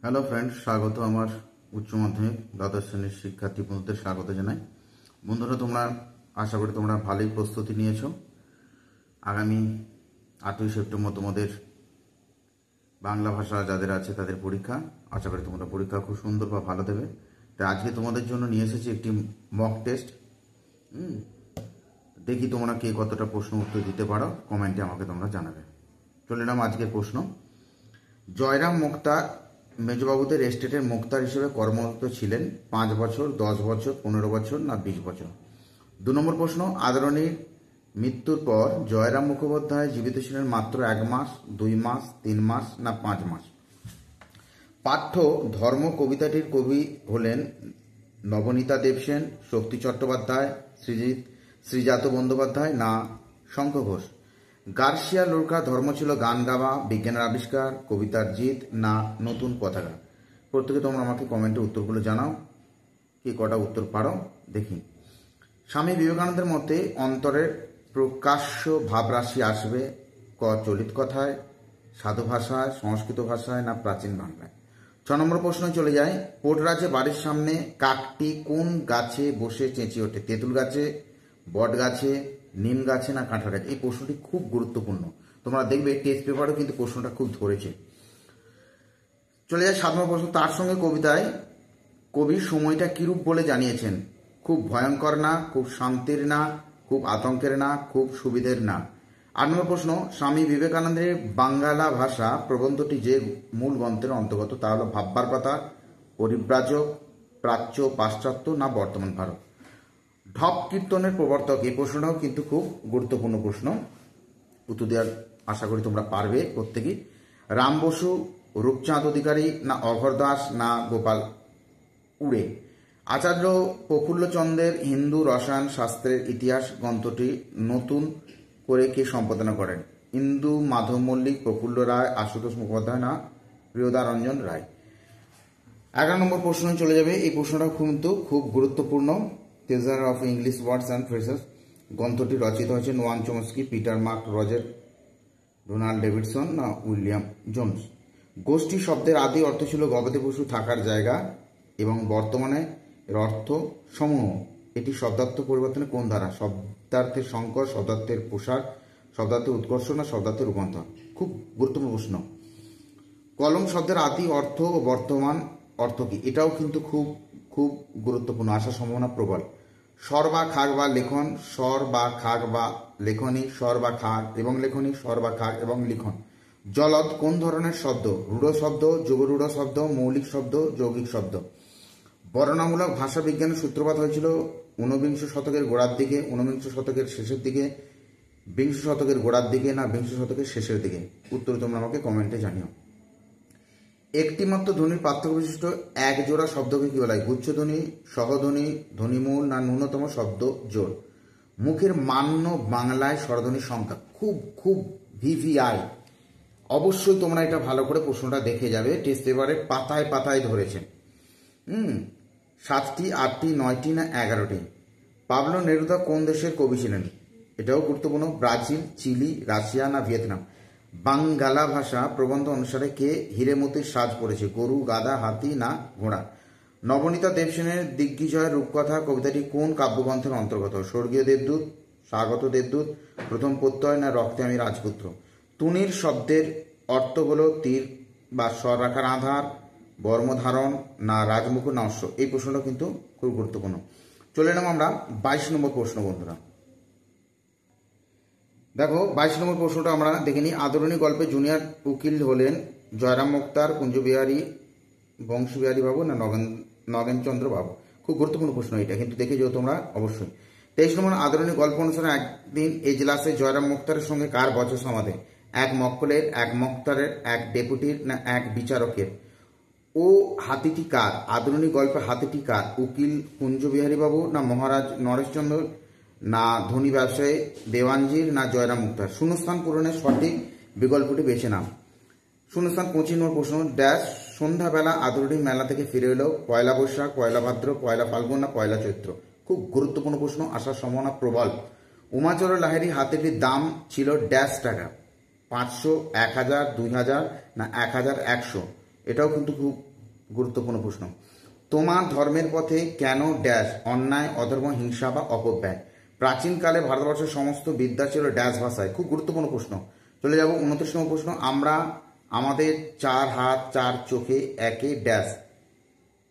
Hello friends, স্বাগত আমার উচ্চ মাধ্যমিক দ্বাদশ শ্রেণীর শিক্ষার্থী বন্ধুদের স্বাগত জানাই। বন্ধুরা, তোমরা আশা করি তোমরা ভালোই প্রস্তুতি নিয়েছো। আগামী 8ই সেপ্টেম্বর তোমাদের বাংলা ভাষা যাদের আছে তাদের পরীক্ষা। আশা করি তোমরা পরীক্ষা খুব সুন্দর বা ভালো দেবে। তাই আজকে তোমাদের জন্য নিয়ে এসেছি একটি মক টেস্ট। দেখি তোমরা কে কতটা প্রশ্ন উত্তর দিতে পারো, কমেন্টে আমাকে তোমরা জানাবে। চলে এলাম আজকের প্রশ্ন। জয়রাম মুক্তার মেজবাবুদের এস্টেটের মুক্তার হিসেবে কর্মরত ছিলেন 5 বছর, 10 বছর, 15 বছর না 20 বছর? 2 নম্বর প্রশ্ন, আদরণীর মৃত্যুর পর জয়রাম মুখোপাধ্যায় জীবিত ছিলেন মাত্র 1 মাস, 2 মাস, 3 মাস না 5 মাস? পাঠ্য ধর্ম কবিতাটির কবি হলেন নবনীতা দেবসেন, শক্তি চট্টোপাধ্যায়, শ্রীজাত বন্দ্যোপাধ্যায় না শঙ্খ ঘোষ? গার্সিয়া লোরকার ধর্ম ছিল গান গাওয়া, বিজ্ঞানের আবিষ্কার, কবিতার জিত না নতুন পতাকা? প্রত্যেকে তোমরা আমাকে কমেন্টে উত্তরগুলো জানাও, কি কটা উত্তর পারো দেখি। স্বামী বিবেকানন্দের মতে অন্তরের প্রকাশ্য ভাবরাশি আসবে ক চলিত কথায়, সাধু ভাষায়, সংস্কৃত ভাষায় না প্রাচীন বাংলায়? 6 নম্বর প্রশ্ন চলে যায়। পোটরাজে বাড়ির সামনে কাকটি কোন গাছে বসে চেঁচিয়ে ওঠে? তেঁতুল গাছে, বট গাছে, নিম গাছে না কাঁঠাল গাছে? এই প্রশ্নটি খুব গুরুত্বপূর্ণ, তোমরা দেখবে টেস্ট পেপারেও কিন্তু প্রশ্নটা খুব ধরেছে। চলে যায় 7 নম্বর প্রশ্ন। তার সঙ্গে কবিতায় কবির সময়টা কিরূপ বলে জানিয়েছেন? খুব ভয়ঙ্কর না, খুব শান্তির না, খুব আতঙ্কের না, খুব সুবিধের না? 8 নম্বর প্রশ্ন, স্বামী বিবেকানন্দের বাঙ্গালা ভাষা প্রবন্ধটি যে মূল গ্রন্থের অন্তর্গত তা হলো ভাববার পাতা, পরিব্রাজক, প্রাচ্য, পাশ্চাত্য না বর্তমান ভারত? ঢপ কীর্তনের প্রবর্তক, এই প্রশ্নটাও কিন্তু খুব গুরুত্বপূর্ণ প্রশ্ন, উত্তর দেওয়ার আশা করি তোমরা পারবে প্রত্যেকেই। রাম বসু, রূপচাঁদ অধিকারী না অঘর দাস না গোপাল উড়ে? আচার্য প্রফুল্লচন্দ্রের হিন্দু রসায়ন শাস্ত্রের ইতিহাস গ্রন্থটি নতুন করে কে সম্পাদনা করেন? ইন্দু মাধব মল্লিক, প্রফুল্ল রায়, আশুতোষ মুখোপাধ্যায় না প্রিয়দারঞ্জন রায়? 11 নম্বর প্রশ্ন চলে যাবে। এই প্রশ্নটা কিন্তু খুব গুরুত্বপূর্ণ। Treasure of English words and phrases গ্রন্থটি রচিত হয়েছে Noam Chomsky, Peter mark Roger, Donald Davidson না উইলিয়াম জোন্স? গোষ্ঠী শব্দের আদি অর্থ ছিল গবাদি পশু থাকার জায়গা এবং বর্তমানে এর অর্থ সমূহ। এটি শব্দার্থ পরিবর্তনে কোন ধারা? শব্দার্থের সংকর, শব্দার্থের প্রসার, শব্দার্থের উৎকর্ষ না শব্দার্থের রূপান্তর? খুব গুরুত্বপূর্ণ প্রশ্ন। কলম শব্দের আদি অর্থ ও বর্তমান অর্থ কি? এটাও কিন্তু খুব খুব গুরুত্বপূর্ণ, আসার সম্ভাবনা প্রবল। স্বর বা খাগ বা লেখন, স্বর বা খাগ বা লেখনী, স্বর বা খাগ এবং লেখনী, স্বর বা খাগ এবং লিখন? জলদ কোন ধরনের শব্দ? রূঢ় শব্দ, যুগরূঢ় শব্দ, মৌলিক শব্দ, যৌগিক শব্দ? বর্ণনামূলক ভাষা বিজ্ঞানের সূত্রপাত হয়েছিল 19 শতকের গোড়ার দিকে, 19 শতকের শেষের দিকে, 20 শতকের গোড়ার দিকে না 20 শতকের শেষের দিকে? উত্তর তোমরা আমাকে কমেন্টে জানিও। একটিমাত্র ধ্বনির পার্থক্য বিশিষ্ট এক জোড়া শব্দকে কি বলা হয়? গুচ্ছধ্বনি, সহধ্বনি, ধ্বনিমূল না ন্যূনতম শব্দ জোড়? মুখের মান্য বাংলায় স্বরধ্বনির সংখ্যা? খুব খুব ভিভিআই। অবশ্যই তোমরা এটা ভালো করে প্রশ্নটা দেখে যাবে, টেস্ট পেপারে পাতায় পাতায় ধরেছে। 7টি, 8টি, 9টি না 11টি? পাবলো নেরুদা কোন দেশের কবি ছিলেন? এটাও গুরুত্বপূর্ণ। ব্রাজিল, চিলি, রাশিয়া না ভিয়েতনাম? বাঙ্গালা ভাষা প্রবন্ধ অনুসারে কে হিরেমতির সাজ পড়েছে? গরু, গাধা, হাতি না ঘোড়া? নবনীতা দেবসেনের দিগ্বিজয় রূপকথা কবিতাটি কোন কাব্যগ্রন্থের অন্তর্গত? স্বর্গীয় দেবদূত, স্বাগত দেবদূত, প্রথম প্রত্যয় না রক্তে আমি রাজপুত্র? তুনির শব্দের অর্থ হলো তীর বা স্বর রাখার আধার, বর্মধারণ না রাজমুকুট না অশ্ব? এই প্রশ্নটা কিন্তু খুব গুরুত্বপূর্ণ। চলে এলাম আমরা 22 নম্বর প্রশ্ন। বন্ধুরা দেখো, 22 নম্বর প্রশ্নটা আমরা দেখে নিই। আদরণী গল্পে জুনিয়র উকিল হলেন জয়রাম মুক্তার, কুঞ্জবিহারী, বংশবিহারী বাবু না নগেনচন্দ্র বাবু? খুব গুরুত্বপূর্ণ প্রশ্ন এটা, কিন্তু দেখে যেও তোমরা অবশ্যই। 23 নম্বর, আদরণী গল্প অনুসারে একদিন এজলাসে জয়রাম মুক্তারের সঙ্গে কার বচসা সমাধে? এক মক্কলের, এক মুক্তারের, এক ডেপুটির না এক বিচারকের? ও হাতিটি কার? আদরণী গল্পে হাতিটি কার? উকিল কুঞ্জবিহারী বাবু না মহারাজ নরেশচন্দ্র না ধনী ব্যবসায়ী দেওয়ানজির না জয়রাম মুক্তার? শূন্যস্থান পূরণের সঠিক বিকল্পটি বেছে নাও। শূন্যস্থান 25 নম্বর প্রশ্ন। ড্যাশ সন্ধ্যাবেলা আদরণী মেলা থেকে ফিরে এলো, পয়লা বৈশাখ, পয়লা ভাদ্র, পয়লা ফাল্গুন না পয়লা চৈত্র? খুব গুরুত্বপূর্ণ প্রশ্ন, আসার সম্ভাবনা প্রবল। উমাচর লাহিড়ী হাতিটির দাম ছিল ড্যাশ টাকা? 500, 1000, 2000 না 1100? এটাও কিন্তু খুব গুরুত্বপূর্ণ প্রশ্ন। তোমার ধর্মের পথে কেন ড্যাশ অন্যায়, অধর্ম, হিংসা বা অপব্যয়? প্রাচীনকালে ভারতবর্ষের সমস্ত বিদ্যা ছিল ড্যাশ ভাষায়। খুব গুরুত্বপূর্ণ প্রশ্ন। চলে যাব 29 নম্বর প্রশ্ন। আমরা আমাদের 4 হাত 4 চোখে একে ড্যাশ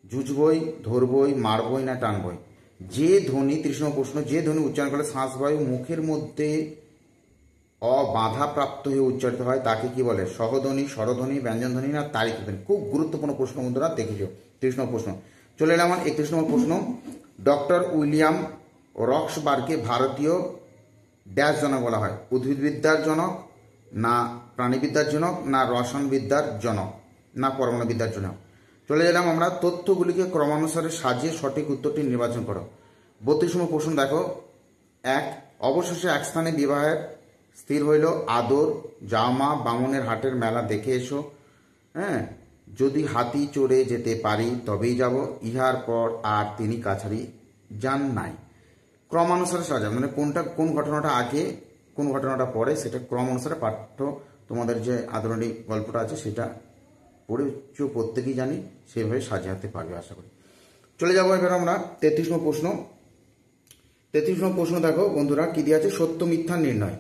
জুঝবই, ধরবই, মারবই না টানবই? যে ধ্বনি, 30 নম্বর প্রশ্ন, যে ধ্বনি উচ্চারণ করলে শ্বাসবায়ু মুখের মধ্যে অবাধাপ্রাপ্ত হয়ে উচ্চারিত হয় তাকে কি বলে? সহধ্বনি, স্বরধ্বনি, ব্যঞ্জনধ্বনি না তারিত ধ্বনি? খুব গুরুত্বপূর্ণ প্রশ্ন বন্ধুরা, দেখেছো। 30 নম্বর প্রশ্ন। চলে এলাম 31 নম্বর প্রশ্ন। ডক্টর উইলিয়াম রক্সবার্গকে ভারতীয় ড্যাশ জনক বলা হয়? উদ্ভিদবিদ্যার জনক, না প্রাণীবিদ্যার জনক, না রসায়নবিদ্যার জনক, না পরমাণুবিদ্যার জনক? চলে এলাম আমরা তথ্যগুলিকে ক্রমানুসারে সাজিয়ে সঠিক উত্তরটি নির্বাচন করো। 32 নম্বর প্রশ্ন দেখো। 1, অবশেষে এক স্থানে বিবাহের স্থির হইল, আদর যাও মা বামুনের হাটের মেলা দেখে এসো। হ্যাঁ, যদি হাতি চড়ে যেতে পারি তবেই যাব, ইহার পর আর তিনি কাছারি যান নাই। ক্রমানুসারে সাজা মানে কোন ঘটনাটা আগে কোন ঘটনাটা পরে সেটা ক্রম অনুসারে পাঠ্য তোমাদের যে আদরণী গল্পটা আছে সেটা পড়েছ, প্রত্যেকেই জানি, সেভাবে সাজাতে পারবে আশা করি। চলে যাবো এবার আমরা 33 নম্বর প্রশ্ন। 33 নম্বর প্রশ্ন দেখো বন্ধুরা কি দিয়ে আছে? সত্য মিথ্যা নির্ণয়।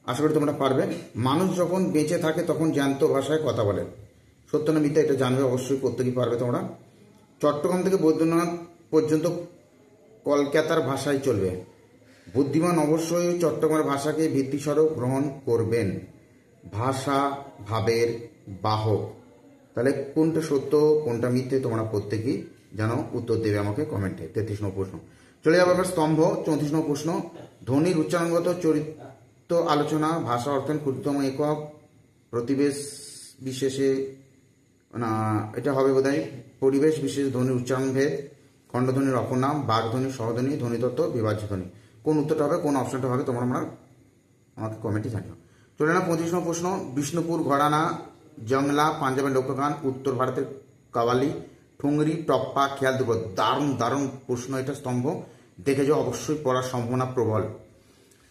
আশা করি তোমরা পারবে। মানুষ যখন বেঁচে থাকে তখন জ্যান্ত ভাষায় কথা বলে। সত্য না মিথ্যা এটা জানবে, অবশ্যই প্রত্যেকেই পারবে তোমরা। চট্টগ্রাম থেকে বৈদ্যনাথ পর্যন্ত কলকাতার ভাষায় চলবে। বুদ্ধিমান অবশ্যই চট্টগ্রামের ভাষাকে ভিত্তিস্বরূপ গ্রহণ করবেন। ভাষা ভাবের বাহক। তাহলে কোনটা সত্য কোনটা মিথ্যে তোমরা প্রত্যেকেই জানো, উত্তর দেবে আমাকে কমেন্টে। 33 নম্বর প্রশ্ন। চলে যাবো এবার স্তম্ভ। 34 নম্বর প্রশ্ন। ধ্বনির উচ্চারণগত চরিত্র আলোচনা। ভাষা অর্থের ক্ষুদ্রতম একক। প্রতিবেশ বিশেষে না, এটা হবে বোধহয় পরিবেশ বিশেষ ধ্বনির উচ্চারণ ভেদ। খণ্ডধ্বনির অপর নাম। বাগধ্বনি, সহধ্বনি, ধ্বনিতত্ত্ব, বিভাজ্য ধ্বনি। কোন উত্তরটা হবে, কোন অপশনটা হবে তোমরা আমাকে কমেন্টে জানিও। চলে না 25 নম্বর প্রশ্ন। বিষ্ণুপুর ঘরানা, জংলা পাঞ্জাবের লোকগান, উত্তর ভারতের কাওয়ালি, ঠুংরি, টপ্পা, খেয়াল দেব। দারুণ দারুণ প্রশ্ন এটা, স্তম্ভ দেখে যাও, অবশ্যই পড়ার সম্ভাবনা প্রবল।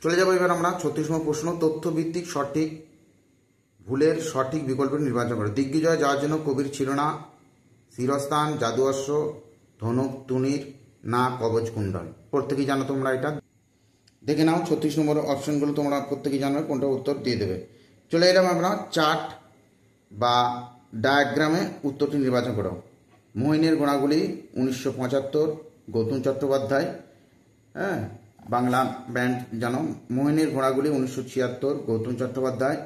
চলে যাবো এবার আমরা 36 নম্বর প্রশ্ন। তথ্যভিত্তিক সঠিক ভুলের সঠিক বিকল্পটি নির্বাচন করো। দিগ্বিজয় যাওয়ার জন্য কবির ছিল না শিরস্থান, জাদু অশ্ব, ধনুক তুনির না কবচ কুণ্ডল? প্রত্যেকেই জানো তোমরা এটা, দেখে নাও। 36 নম্বর অপশনগুলো তোমরা প্রত্যেকেই জানো, কোনটা উত্তর দিয়ে দেবে। চলে এলাম আমরা চার্ট বা ডায়াগ্রামে উত্তরটি নির্বাচন করো। মোহিনীর গোড়াগুলি 1975, গৌতম চট্টোপাধ্যায়। হ্যাঁ, বাংলা ব্যান্ড জানো। মোহিনীর ঘোড়াগুলি 1976, গৌতম চট্টোপাধ্যায়।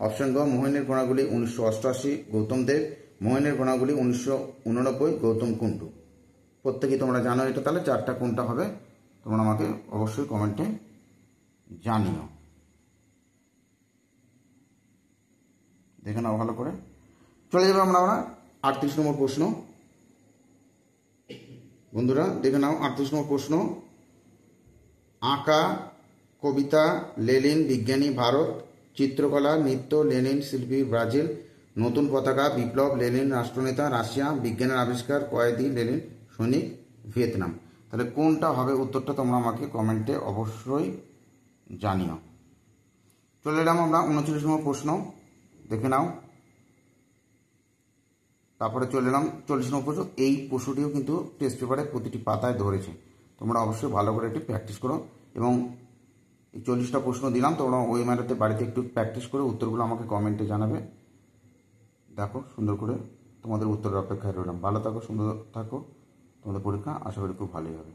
অপশন গ, মোহিনীর ঘোড়াগুলি 1988, গৌতম দেব। মোহিনীর ঘোড়াগুলি 1989, গৌতম কুন্ডু। প্রত্যেকেই তোমরা জানো এটা। তাহলে চারটা কোনটা হবে তোমরা আমাকে অবশ্যই কমেন্টে জানিও। দেখে নাও ভালো করে। চলে যাবে আমরা 38 নম্বর প্রশ্ন। বন্ধুরা দেখে নাও 38 নম্বর প্রশ্ন। আঁকা, কবিতা লেনিন বিজ্ঞানী ভারত, চিত্রকলা নৃত্য লেনিন শিল্পী ব্রাজিল, নতুন পতাকা বিপ্লব লেনিন রাষ্ট্রনেতা রাশিয়া, বিজ্ঞানের আবিষ্কার কয়েদি লেনিন সৈনিক ভিয়েতনাম? তাহলে কোনটা হবে উত্তরটা তোমরা আমাকে কমেন্টে অবশ্যই জানিও। চলে এলাম আমরা 39 নম্বর প্রশ্ন। দেখে নাও। তারপরে চলে এলাম 40 নম্বর প্রশ্ন। এই প্রশ্নটিও কিন্তু টেস্ট পেপারে প্রতিটি পাতায় ধরেছে, তোমরা অবশ্যই ভালো করে একটু প্র্যাকটিস করো। এবং এই 40টা প্রশ্ন দিলাম, তোমরা ওই ম্যারাতে বাড়িতে একটু প্র্যাকটিস করে উত্তরগুলো আমাকে কমেন্টে জানাবে। দেখো সুন্দর করে, তোমাদের উত্তরের অপেক্ষায় রইলাম। ভালো থাকো, সুন্দর থাকো, তোমাদের পরীক্ষা আশা করি খুব ভালোই হবে।